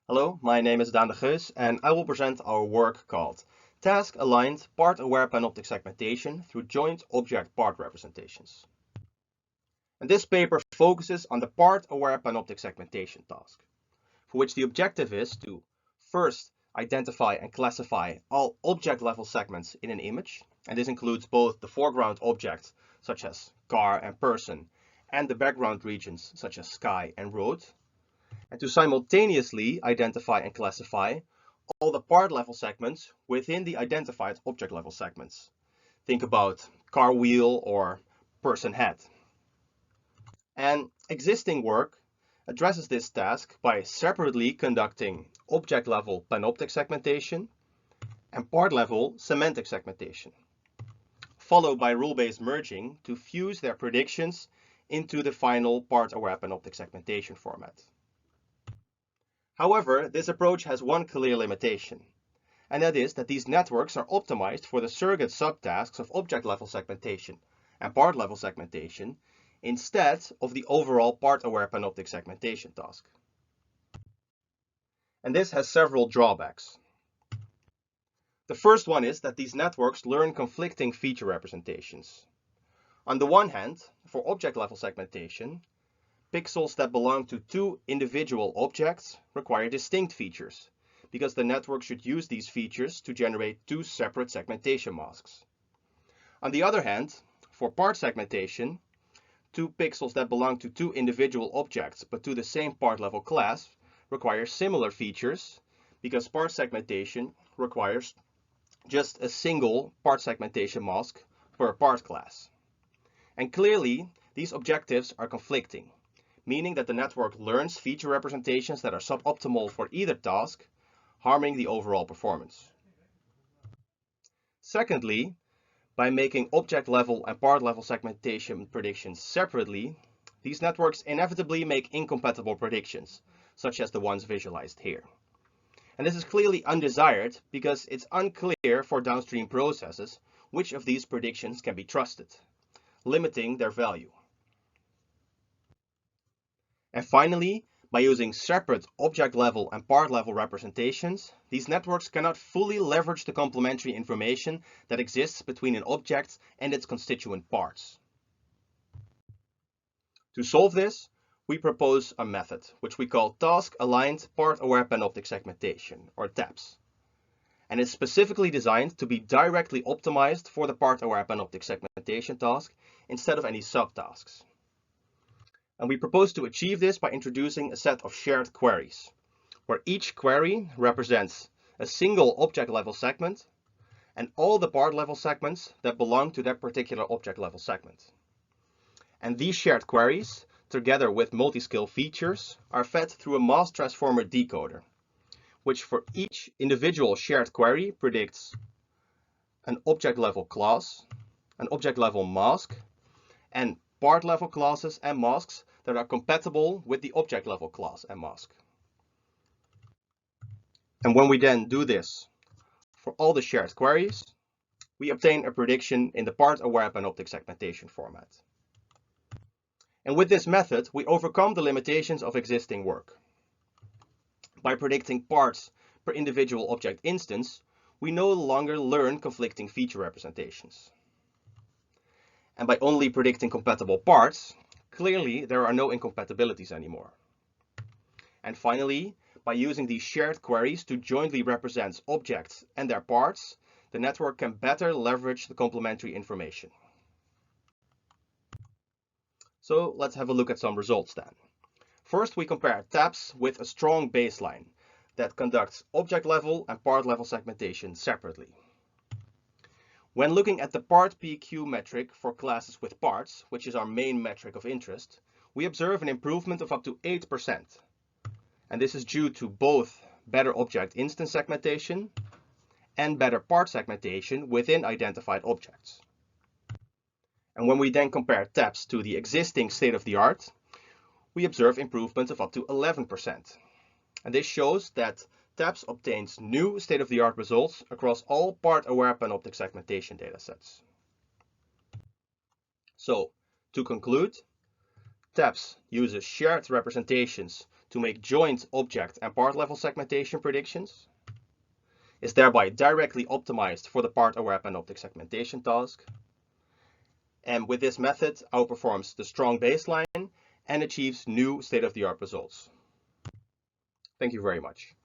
Hello, my name is Daan de Geus and I will present our work called Task-Aligned Part-Aware Panoptic Segmentation through Joint Object Part Representations. And this paper focuses on the part-aware panoptic segmentation task, for which the objective is to first identify and classify all object-level segments in an image, and this includes both the foreground objects such as car and person, and the background regions such as sky and road, and to simultaneously identify and classify all the part level segments within the identified object level segments. Think about car wheel or person head. And existing work addresses this task by separately conducting object level panoptic segmentation and part level semantic segmentation, followed by rule-based merging to fuse their predictions into the final part-aware panoptic segmentation format. However, this approach has one clear limitation, and that is that these networks are optimized for the surrogate subtasks of object-level segmentation and part-level segmentation instead of the overall part-aware panoptic segmentation task. And this has several drawbacks. The first one is that these networks learn conflicting feature representations. On the one hand, for object-level segmentation, pixels that belong to two individual objects require distinct features, because the network should use these features to generate two separate segmentation masks. On the other hand, for part segmentation, two pixels that belong to two individual objects but to the same part level class require similar features, because part segmentation requires just a single part segmentation mask per part class. And clearly, these objectives are conflicting, meaning that the network learns feature representations that are suboptimal for either task, harming the overall performance. Secondly, by making object level and part level segmentation predictions separately, these networks inevitably make incompatible predictions, such as the ones visualized here. And this is clearly undesired because it's unclear for downstream processes which of these predictions can be trusted, limiting their value. And finally, by using separate object level and part level representations, these networks cannot fully leverage the complementary information that exists between an object and its constituent parts. To solve this, we propose a method which we call Task-Aligned Part-Aware Panoptic Segmentation, or TAPS. And is specifically designed to be directly optimized for the part-aware panoptic segmentation task instead of any subtasks. And we propose to achieve this by introducing a set of shared queries, where each query represents a single object level segment and all the part level segments that belong to that particular object level segment. And these shared queries, together with multi-scale features, are fed through a mask transformer decoder, which for each individual shared query predicts an object level class, an object level mask, and part level classes and masks that are compatible with the object level class and mask. And when we then do this for all the shared queries, we obtain a prediction in the part-aware panoptic segmentation format. And with this method, we overcome the limitations of existing work. By predicting parts per individual object instance, we no longer learn conflicting feature representations. And by only predicting compatible parts, clearly there are no incompatibilities anymore. And finally, by using these shared queries to jointly represent objects and their parts, the network can better leverage the complementary information. So let's have a look at some results then. First, we compare TAPS with a strong baseline that conducts object level and part level segmentation separately. When looking at the part PQ metric for classes with parts, which is our main metric of interest, we observe an improvement of up to 8%. And this is due to both better object instance segmentation and better part segmentation within identified objects. And when we then compare TAPS to the existing state-of-the-art, we observe improvements of up to 11%. And this shows that TAPS obtains new state-of-the-art results across all part-aware panoptic segmentation datasets. So, to conclude, TAPS uses shared representations to make joint object and part level segmentation predictions, is thereby directly optimized for the part-aware panoptic segmentation task, and with this method outperforms the strong baseline and achieves new state-of-the-art results. Thank you very much.